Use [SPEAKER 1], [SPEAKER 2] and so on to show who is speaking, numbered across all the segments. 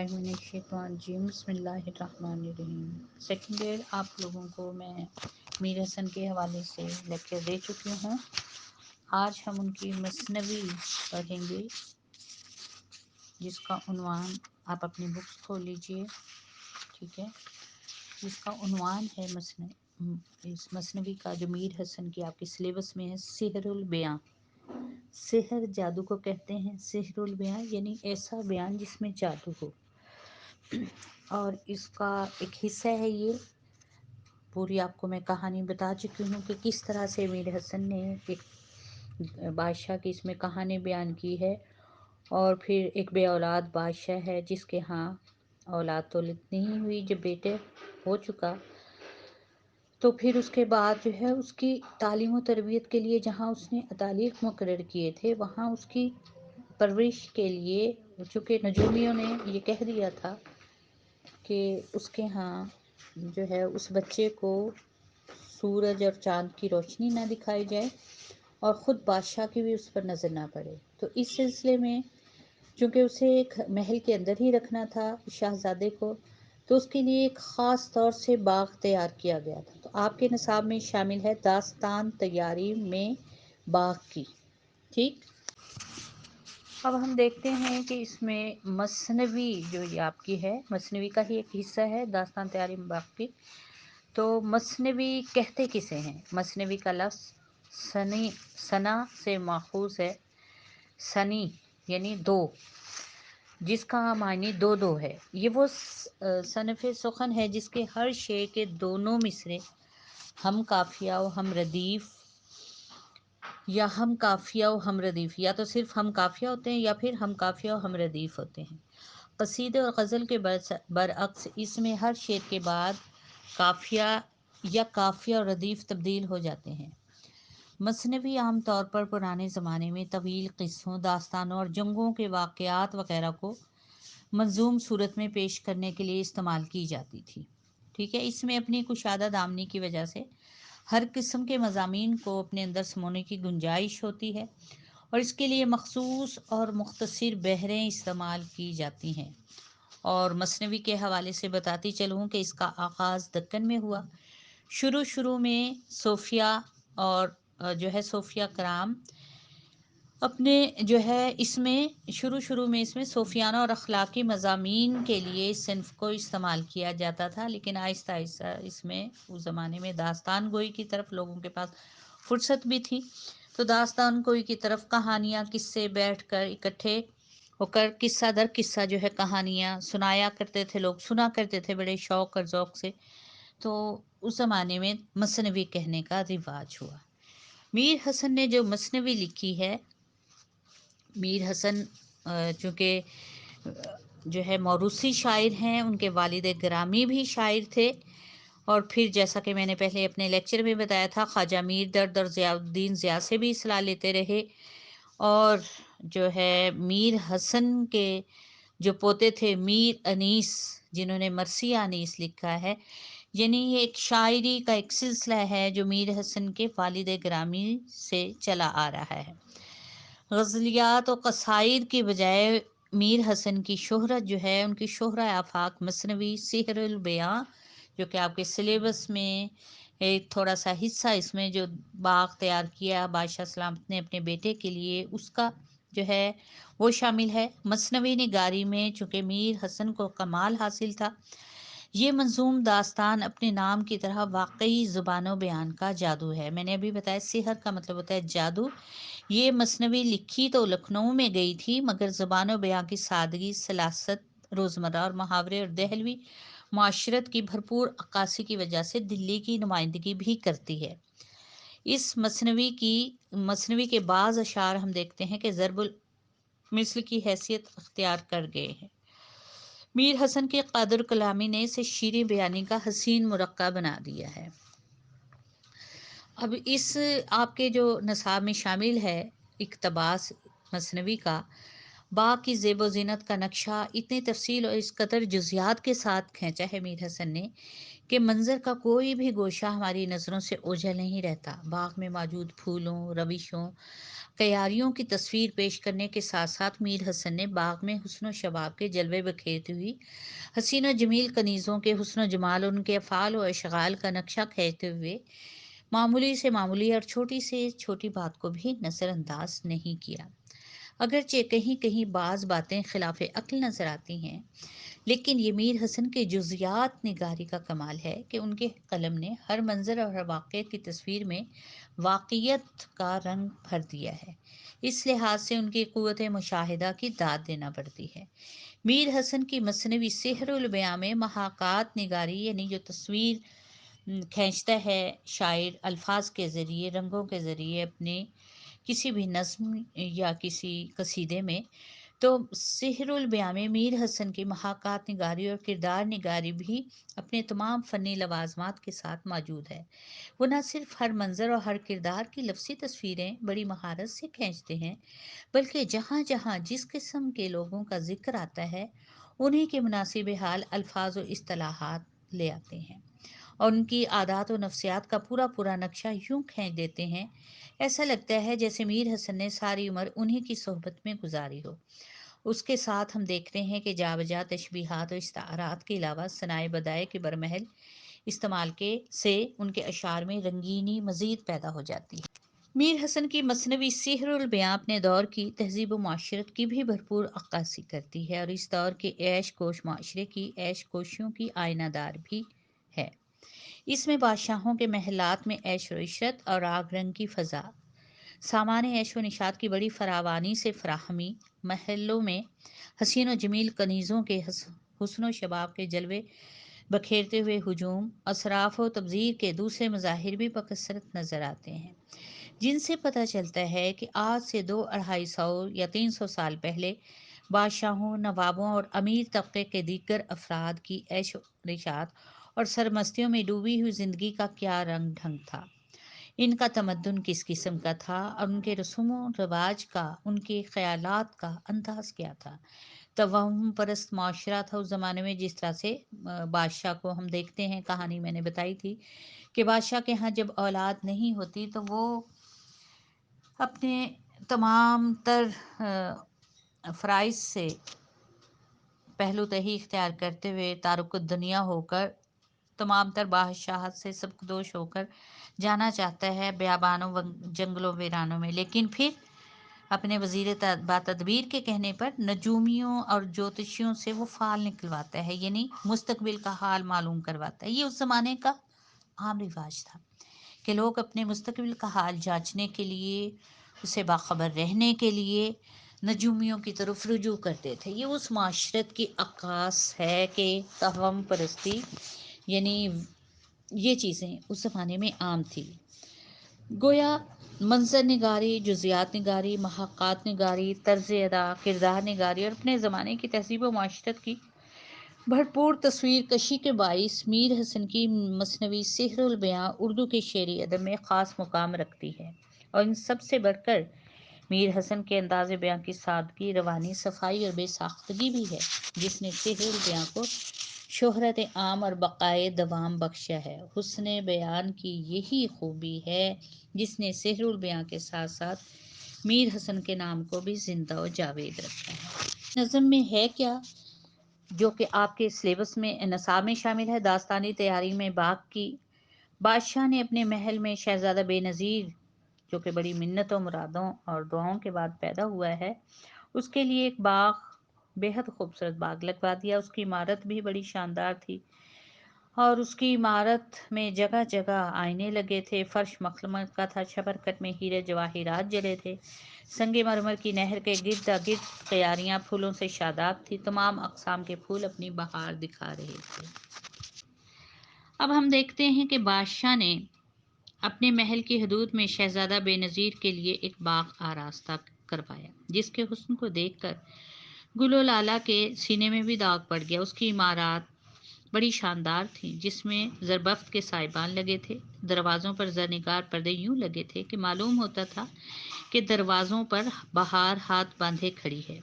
[SPEAKER 1] من الشیطان الرجیم بسم اللہ الرحمن الرحیم۔ سیکنڈ ایئر آپ لوگوں کو میں میر حسن کے حوالے سے لیکچر دے چکی ہوں۔ آج ہم ان کی مثنوی پڑھیں گے جس کا عنوان آپ اپنی بکس کھول لیجئے، ٹھیک ہے، جس کا عنوان ہے اس مثنوی کا جو میر حسن کی آپ کے سلیبس میں ہے، سحر البیاں۔ سحر جادو کو کہتے ہیں، سحر البیاں یعنی ایسا بیان جس میں جادو ہو، اور اس کا ایک حصہ ہے یہ۔ پوری آپ کو میں کہانی بتا چکی ہوں کہ کس طرح سے میر حسن نے ایک بادشاہ کی اس میں کہانی بیان کی ہے، اور پھر ایک بے اولاد بادشاہ ہے جس کے ہاں اولاد تو نہیں ہوئی، جب بیٹے ہو چکا تو پھر اس کے بعد جو ہے اس کی تعلیم و تربیت کے لیے جہاں اس نے اتالیق مقرر کیے تھے وہاں اس کی پرورش کے لیے، چونکہ نجومیوں نے یہ کہہ دیا تھا کہ اس کے ہاں جو ہے اس بچے کو سورج اور چاند کی روشنی نہ دکھائی جائے اور خود بادشاہ کی بھی اس پر نظر نہ پڑے، تو اس سلسلے میں چونکہ اسے ایک محل کے اندر ہی رکھنا تھا شہزادے کو، تو اس کے لیے ایک خاص طور سے باغ تیار کیا گیا تھا۔ تو آپ کے نصاب میں شامل ہے داستان تیاری میں باغ کی، ٹھیک۔ اب ہم دیکھتے ہیں کہ اس میں مثنوی جو یہ آپ کی ہے، مثنوی کا ہی ایک حصہ ہے داستان تیاری میں باغ کی۔ تو مثنوی کہتے کسے ہیں؟ مثنوی کا لفظ ثنا سے ماخوذ ہے، ثنی یعنی دو، جس کا معنی دو دو ہے۔ یہ وہ صنف سخن ہے جس کے ہر شعر کے دونوں مصرے ہم قافیہ و ہم ردیف یا ہم قافیہ و ہم ردیف، یا تو صرف ہم قافیہ ہوتے ہیں یا پھر ہم قافیہ و ہم ردیف ہوتے ہیں۔ قصیدے اور غزل کے برعکس اس میں ہر شعر کے بعد قافیہ یا قافیہ اور ردیف تبدیل ہو جاتے ہیں۔ مثنوی عام طور پر پرانے زمانے میں طویل قصوں، داستانوں اور جنگوں کے واقعات وغیرہ کو منظوم صورت میں پیش کرنے کے لیے استعمال کی جاتی تھی، ٹھیک ہے۔ اس میں اپنی کشادہ دامنی کی وجہ سے ہر قسم کے مضامین کو اپنے اندر سمونے کی گنجائش ہوتی ہے، اور اس کے لیے مخصوص اور مختصر بحریں استعمال کی جاتی ہیں۔ اور مثنوی کے حوالے سے بتاتی چلوں کہ اس کا آغاز دکن میں ہوا۔ شروع میں صوفیہ اور جو ہے صوفیہ کرام اپنے جو ہے اس میں شروع میں اس میں صوفیانہ اور اخلاقی مضامین کے لیے اس صنف کو استعمال کیا جاتا تھا، لیکن آہستہ آہستہ اس میں اس زمانے میں داستان گوئی کی طرف لوگوں کے پاس فرصت بھی تھی، تو داستان گوئی کی طرف کہانیاں قصے بیٹھ کر اکٹھے ہو کر قصہ در قصہ جو ہے کہانیاں سنایا کرتے تھے، لوگ سنا کرتے تھے بڑے شوق اور ذوق سے، تو اس زمانے میں مثنوی کہنے کا رواج ہوا۔ میر حسن نے جو مثنوی لکھی ہے، میر حسن چونکہ جو ہے موروثی شاعر ہیں، ان کے والد گرامی بھی شاعر تھے، اور پھر جیسا کہ میں نے پہلے اپنے لیکچر میں بتایا تھا خواجہ میر درد اور ضیاء الدین ضیاء سے بھی اصلاح لیتے رہے، اور جو ہے میر حسن کے جو پوتے تھے میر انیس، جنہوں نے مرثیہ انیس لکھا ہے، یعنی یہ ایک شاعری کا ایک سلسلہ ہے جو میر حسن کے والد گرامی سے چلا آ رہا ہے۔ غزلیات و قصائد کی بجائے میر حسن کی شہرت جو ہے، ان کی شہرہ آفاق مثنوی سحر البیاں، جو کہ آپ کے سلیبس میں ایک تھوڑا سا حصہ، اس میں جو باغ تیار کیا بادشاہ سلامت نے اپنے بیٹے کے لیے، اس کا جو ہے وہ شامل ہے۔ مثنوی نگاری میں چونکہ میر حسن کو کمال حاصل تھا، یہ منظوم داستان اپنے نام کی طرح واقعی زبان و بیان کا جادو ہے۔ میں نے ابھی بتایا سحر کا مطلب ہوتا ہے جادو۔ یہ مثنوی لکھی تو لکھنؤ میں گئی تھی، مگر زبان و بیان کی سادگی، سلاست، روزمرہ اور محاورے اور دہلوی معاشرت کی بھرپور عکاسی کی وجہ سے دلی کی نمائندگی بھی کرتی ہے۔ اس مثنوی کے بعض اشعار ہم دیکھتے ہیں کہ ضرب المثل کی حیثیت اختیار کر گئے ہیں۔ میر حسن کے قادر کلامی نے اسے شیریں بیانی کا حسین مرقع بنا دیا ہے۔ اب اس آپ کے جو نصاب میں شامل ہے اقتباس مثنوی کا، باغ کی زیب و زینت کا نقشہ اتنی تفصیل اور اس قدر جزیات کے ساتھ کھینچا ہے میر حسن نے کہ منظر کا کوئی بھی گوشہ ہماری نظروں سے اوجھل نہیں رہتا۔ باغ میں موجود پھولوں، روشوں، قیاریوں کی تصویر پیش کرنے کے ساتھ ساتھ میر حسن نے باغ میں حسن و شباب کے جلوے بکھیرتی ہوئی حسین و جمیل کنیزوں کے حسن و جمال اور ان کے افعال و اشغال کا نقشہ کھینچتے ہوئے معمولی سے معمولی اور چھوٹی سے چھوٹی بات کو بھی نظر انداز نہیں کیا۔ اگرچہ کہیں کہیں بعض باتیں خلاف عقل نظر آتی ہیں، لیکن یہ میر حسن کے جزیات نگاری کا کمال ہے کہ ان کے قلم نے ہر منظر اور ہر واقعے کی تصویر میں واقعیت کا رنگ بھر دیا ہے۔ اس لحاظ سے ان کی قوت مشاہدہ کی داد دینا پڑتی ہے۔ میر حسن کی مثنوی سحر البیاں میں محاکات نگاری، یعنی جو تصویر کھینچتا ہے شاعر الفاظ کے ذریعے، رنگوں کے ذریعے اپنے کسی بھی نظم یا کسی قصیدے میں، تو سحر البیاں میں میر حسن کی محاکات نگاری اور کردار نگاری بھی اپنے تمام فنی لوازمات کے ساتھ موجود ہے۔ وہ نہ صرف ہر منظر اور ہر کردار کی لفظی تصویریں بڑی مہارت سے کھینچتے ہیں، بلکہ جہاں جہاں جس قسم کے لوگوں کا ذکر آتا ہے انہیں کے مناسب حال الفاظ و اصطلاحات لے آتے ہیں اور ان کی عادات و نفسیات کا پورا پورا نقشہ یوں کھینچ دیتے ہیں، ایسا لگتا ہے جیسے میر حسن نے ساری عمر انہی کی صحبت میں گزاری ہو۔ اس کے ساتھ ہم دیکھتے ہیں کہ جا بجا تشبیہات و استعارات کے علاوہ ثنائے بدائے کے برمحل استعمال سے ان کے اشعار میں رنگینی مزید پیدا ہو جاتی ہے۔ میر حسن کی مثنوی سحر البیاں اپنے دور کی تہذیب و معاشرت کی بھی بھرپور عکاسی کرتی ہے اور اس دور کے عیش کوش معاشرے کی عیش کوشیوں کی آئینہ دار بھی ہے۔ اس میں بادشاہوں کے محلات میں عیش و عشرت اور راگ رنگ کی فضا، سامان عیش و نشاط کی بڑی فراوانی سے فراہمی، محلوں میں حسین و جمیل کنیزوں کے حسن و شباب کے جلوے بکھیرتے ہوئے ہجوم، اسراف و تبذیر کے دوسرے مظاہر بھی بکثرت نظر آتے ہیں، جن سے پتہ چلتا ہے کہ آج سے 200-250 یا 300 سال پہلے بادشاہوں، نوابوں اور امیر طبقے کے دیگر افراد کی عیش و نشاط اور سرمستیوں میں ڈوبی ہوئی زندگی کا کیا رنگ ڈھنگ تھا، ان کا تمدن کس قسم کا تھا اور ان کے رسوم و رواج کا، ان کے خیالات کا انداز کیا تھا۔ توہم پرست معاشرہ تھا اس زمانے میں۔ جس طرح سے بادشاہ کو ہم دیکھتے ہیں، کہانی میں نے بتائی تھی کہ بادشاہ کے ہاں جب اولاد نہیں ہوتی تو وہ اپنے تمام تر فرائض سے پہلو تہی اختیار کرتے ہوئے تارک الدنیا ہو کر، تمام تر بادشاہت سے سبکدوش ہو کر جانا چاہتا ہے بیابانوں جنگلوں ویرانوں میں، لیکن پھر اپنے وزیر باتدبیر کے کہنے پر نجومیوں اور جوتشیوں سے وہ فال نکلواتا ہے، یعنی مستقبل کا حال معلوم کرواتا ہے۔ یہ اس زمانے کا عام رواج تھا کہ لوگ اپنے مستقبل کا حال جانچنے کے لیے، اسے باخبر رہنے کے لیے نجومیوں کی طرف رجوع کرتے تھے۔ یہ اس معاشرت کی عکاس ہے کہ توہم پرستی، یعنی یہ چیزیں اس زمانے میں عام تھی۔ گویا منظر نگاری، جزیات نگاری، محاکات نگاری، طرز ادا، کردار نگاری اور اپنے زمانے کی تہذیب و معاشرت کی بھرپور تصویر کشی کے باعث میر حسن کی مثنوی سحر البیاں اردو کے شعری ادب میں خاص مقام رکھتی ہے، اور ان سب سے بڑھ کر میر حسن کے انداز بیاں کی سادگی، روانی صفائی اور بے ساختگی بھی ہے، جس نے سحر البیاں کو شہرت عام اور بقائے دوام بخشا ہے۔ حسن بیان کی یہی خوبی ہے جس نے سحر البیاں کے ساتھ ساتھ میر حسن کے نام کو بھی زندہ و جاوید رکھا ہے۔ نظم میں ہے کیا جو کہ آپ کے سلیبس میں نصاب میں شامل ہے؟ داستانی تیاری میں باغ کی بادشاہ نے اپنے محل میں شہزادہ بے نظیر، جو کہ بڑی منتوں، مرادوں اور دعاؤں کے بعد پیدا ہوا ہے، اس کے لیے ایک باغ، بے حد خوبصورت باغ لگوا دیا۔ اس کی عمارت بھی بڑی شاندار تھی اور اس کی عمارت میں جگہ جگہ آئینے لگے تھے، فرش مخمل کا تھا، چھپرکٹ میں ہیرے جواہرات جڑے تھے، سنگ مرمر کی نہر کے گرد گرد کیاریاں پھولوں سے شاداب تھی، تمام اقسام کے پھول اپنی بہار دکھا رہے تھے۔ اب ہم دیکھتے ہیں کہ بادشاہ نے اپنے محل کی حدود میں شہزادہ بے نظیر کے لیے ایک باغ آراستہ کروایا، جس کے حسن کو دیکھ کر گل و لالہ کے سینے میں بھی داغ پڑ گیا۔ اس کی عمارات بڑی شاندار تھی، جس میں زربفت کے سائبان لگے تھے، دروازوں پر زرنگار پردے یوں لگے تھے کہ معلوم ہوتا تھا کہ دروازوں پر بہار ہاتھ باندھے کھڑی ہے۔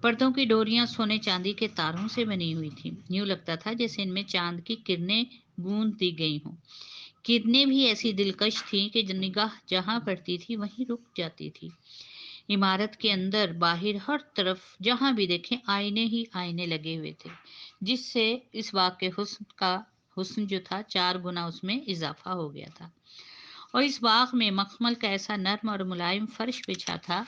[SPEAKER 1] پردوں کی ڈوریاں سونے چاندی کے تاروں سے بنی ہوئی تھیں، یوں لگتا تھا جیسے ان میں چاند کی کرنیں گوندھ دی گئی ہوں۔ کرنیں بھی ایسی دلکش تھیں کہ نگاہ جہاں پڑتی تھی وہیں رک جاتی تھی۔ عمارت کے اندر باہر ہر طرف جہاں بھی دیکھیں آئینے ہی آئینے لگے ہوئے تھے، جس سے اس باغ کے حسن جو تھا 4 گنا اس میں اضافہ ہو گیا تھا۔ اور اس باغ میں مخمل کا ایسا نرم اور ملائم فرش بچھا تھا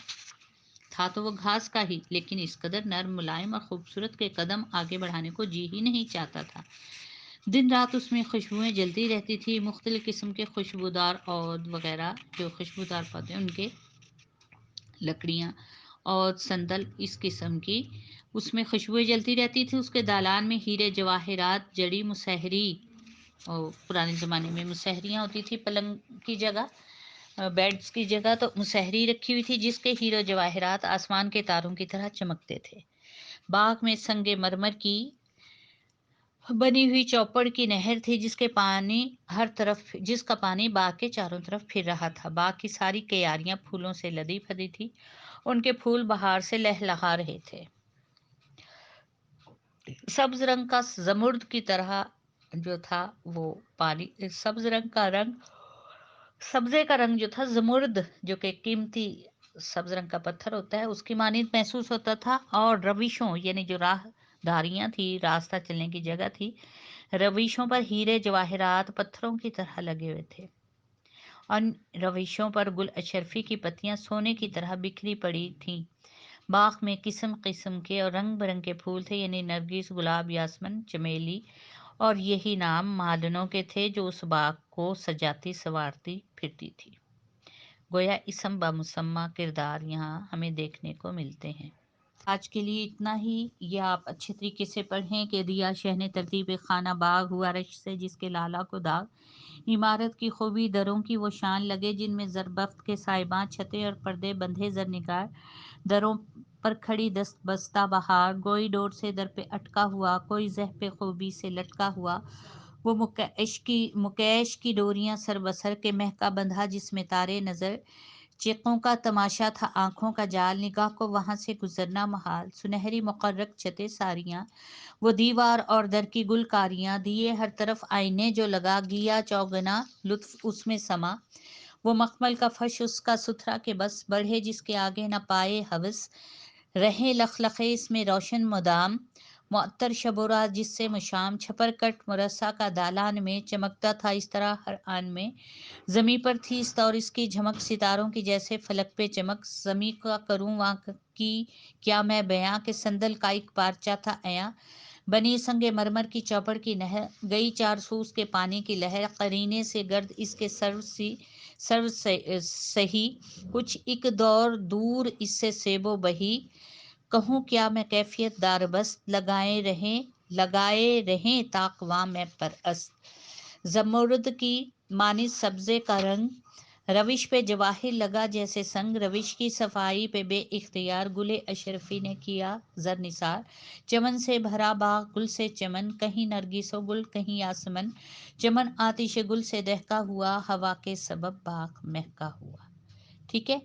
[SPEAKER 1] تو وہ گھاس کا ہی، لیکن اس قدر نرم ملائم اور خوبصورت کے قدم آگے بڑھانے کو جی ہی نہیں چاہتا تھا۔ دن رات اس میں خوشبوئیں جلتی رہتی تھی، مختلف قسم کے خوشبودار عود وغیرہ، جو خوشبودار پودے ان کے لکڑیاں اور سندل اس قسم کی اس میں خوشبوئیں جلتی رہتی تھی۔ اس کے دالان میں ہیرے جواہرات جڑی مسحری، اور پرانے زمانے میں مسحریاں ہوتی تھی پلنگ کی جگہ، بیڈز کی جگہ، تو مسحری رکھی ہوئی تھی جس کے ہیرے جواہرات آسمان کے تاروں کی طرح چمکتے تھے۔ باغ میں سنگ مرمر کی بنی ہوئی چوپڑ کی نہر تھی جس کا پانی باغ کے چاروں طرف پھر رہا تھا۔ باغ کی ساری کیاریاں پھولوں سے لدی پھدی تھی، ان کے پھول بہار سے لہلہا رہے تھے۔ سبز رنگ کا زمرد کی طرح جو تھا وہ پانی، سبزے کا رنگ جو تھا زمرد، جو کہ قیمتی سبز رنگ کا پتھر ہوتا ہے، اس کی مانند محسوس ہوتا تھا، اور روشوں یعنی جو راہ دھاریاں تھی، راستہ چلنے کی جگہ تھی، روشوں پر ہیرے جواہرات پتھروں کی طرح لگے ہوئے تھے۔ ان روشوں پر گل اشرفی کی پتیاں سونے کی طرح بکھری پڑی تھیں۔ باغ میں قسم قسم کے اور رنگ برنگ کے پھول تھے، یعنی نرگس، گلاب، یاسمن، چمیلی، اور یہی نام مادنوں کے تھے جو اس باغ کو سجاتی سنوارتی پھرتی تھی۔ گویا اسم بمسمہ کردار یہاں ہمیں دیکھنے کو ملتے ہیں۔ آج کے لیے اتنا ہی۔ یہ آپ اچھے طریقے سے پڑھیں کہ دیا شہ نے ترتیب خانہ باغ ہوا رش سے جس کے لالا کو داغ، عمارت کی خوبی دروں کی وہ شان لگے جن میں زربفت کے سائباں چھتیں اور پردے بندھے زرنگار، دروں پر کھڑی دست بستہ بہار، کوئی ڈور سے در پہ اٹکا ہوا، کوئی زہ پہ خوبی سے لٹکا ہوا، وہ مکیش کی ڈوریاں سر بسر کے مہکا بندھا جس میں تارے نظر، چیقوں کا تماشا تھا آنکھوں کا جال، نگاہ کو وہاں سے گزرنا محال، سنہری مقرق چھتیں ساریاں، وہ دیوار اور در کی گلکاریاں، دیے ہر طرف آئینے جو لگا گیا چوگنا لطف اس میں سما، وہ مخمل کا فرش اس کا ستھرا کہ بس بڑھے جس کے آگے نہ پائے ہوس، رہیں لخلخے اس میں روشن مدام، معطر شب و رات جس سے مشام، چھپر کٹ مرصع کا دالان میں چمکتا تھا اس طرح ہر آن میں، زمیں پر تھی اس طور اس کی جھمک ستاروں کی جیسے فلک پہ چمک، زمیں کا کروں وہاں کی کیا میں بیاں کہ سندل کا ایک پارچہ تھا عیاں، بنی سنگ مرمر کی چوپڑ کی نہر، گئی 4 سو اس کے پانی کی لہر، قرینے سے گرد اس کے سرو سہی، کچھ ایک دور دور اس سے سیب و بہی، کہوں کیا میں کیفیت داربست، لگائے رہیں تاقواں میں پرست، زمرد کی مانند سبزے کا رنگ، روش پہ جواہر لگا جیسے سنگ، روش کی صفائی پہ بے اختیار گل اشرفی نے کیا زر نثار، چمن سے بھرا باغ گل سے چمن، کہیں نرگس و گل کہیں یاسمن، چمن آتش گل سے دہکا ہوا، ہوا کے سبب باغ مہکا ہوا۔ ٹھیک ہے،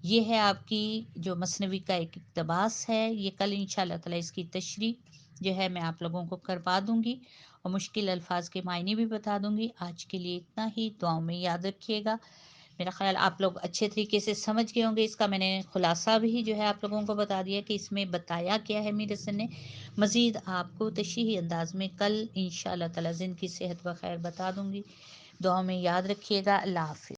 [SPEAKER 1] یہ ہے آپ کی جو مثنوی کا ایک اقتباس ہے۔ یہ کل انشاءاللہ تعالی اس کی تشریح جو ہے میں آپ لوگوں کو کروا دوں گی، اور مشکل الفاظ کے معنی بھی بتا دوں گی۔ آج کے لیے اتنا ہی، دعاؤں میں یاد رکھیے گا۔ میرا خیال آپ لوگ اچھے طریقے سے سمجھ گئے ہوں گے۔ اس کا میں نے خلاصہ بھی جو ہے آپ لوگوں کو بتا دیا کہ اس میں بتایا کیا ہے میرے سن نے۔ مزید آپ کو تشریحی انداز میں کل انشاءاللہ تعالی زندگی صحت و خیر بتا دوں گی۔ دعاؤں میں یاد رکھیے گا۔ اللہ حافظ۔